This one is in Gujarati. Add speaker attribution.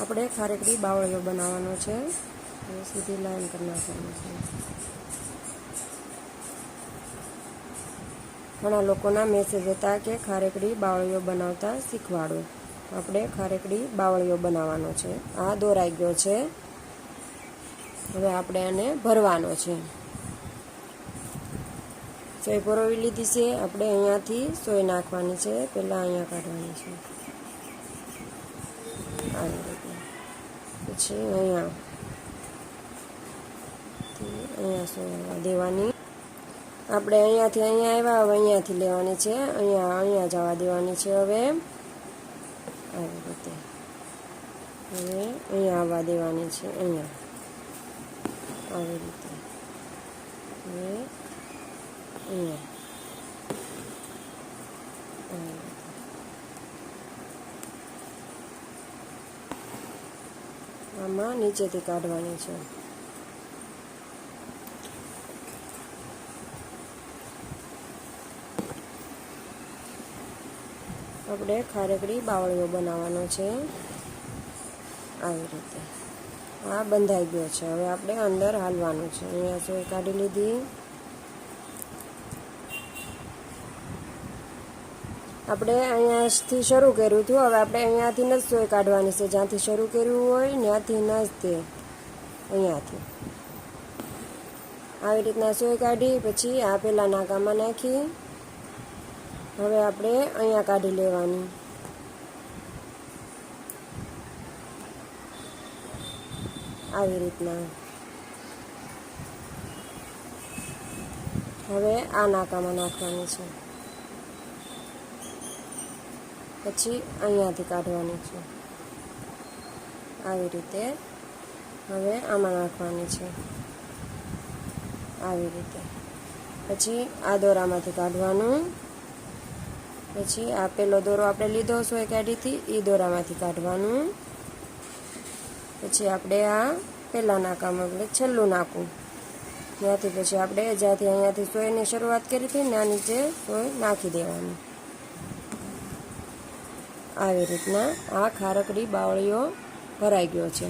Speaker 1: આપણે ખારેકડી બાવળિયો બનાવવાનો છે. સીધી લાઈન કરી નાખવાની છે. ઘણા લોકોના મેસેજ હતા કે ખારેકડી બાવળિયો બનાવતા શીખવાડો. આપણે ખારેકડી બાવળિયો બનાવવાનો છે. આ દોરાઈ ગયો છે. હવે આપણે આને ભરવાનો છે. સોય પરોવી લીધી છે. આપણે અહીંયાથી સોય નાખવાની છે. પહેલાં અહીંયા કાઢવાની છે. આવી રીતે પછી અહીંયા સોય દેવાની. આપણે અહીંયાથી અહીંયા આવ્યા, હવે અહીંયાથી લેવાની છે. અહીંયા જવા દેવાની છે. હવે આવી રીતે હવે અહીંયા આવવા દેવાની છે. અહીંયા આવી રીતે હવે અહીંયા આમાં નીચેથી કાઢવાની છે. આપણે ખારેકડી બાવળિયો બનાવવાનો છે. આવી રીતે આ બંધાઈ ગયો છે. હવે આપણે અંદર હાલવાનું છે. અહીંયા સોય કાઢી લીધી. આપણે અહીંયાથી શરૂ કર્યું હતું. હવે આપણે અહીંયાથી જ સોય કાઢવાની છે. જ્યાંથી શરૂ કર્યું હોય ત્યાંથી ન જ તે અહીંયાથી આવી રીતના સોય કાઢી પછી આ પેલા નાકામાં નાખી. હવે આપણે અહીંયા કાઢી લેવાની. આવી રીતના હવે આ નાકામાં નાખવાની છે. પછી અહીંયાથી કાઢવાની છે. આવી રીતે હવે આમાં નાખવાની છે. આવી રીતે પછી આ દોરામાંથી કાઢવાનું. પછી આ પેલો દોરો આપણે લીધો સોય કાઢી હતી એ દોરામાંથી કાઢવાનું. પછી આપણે આ પહેલાં નાકામાં આપણે છેલ્લું નાખવું. ત્યાંથી પછી આપણે જ્યાંથી અહીંયાથી સોયની શરૂઆત કરી હતી ત્યાં નીચે સોય નાખી દેવાની. આવી રીતના આ ખારેકડી બાવળિયો ભરાઈ ગયો છે.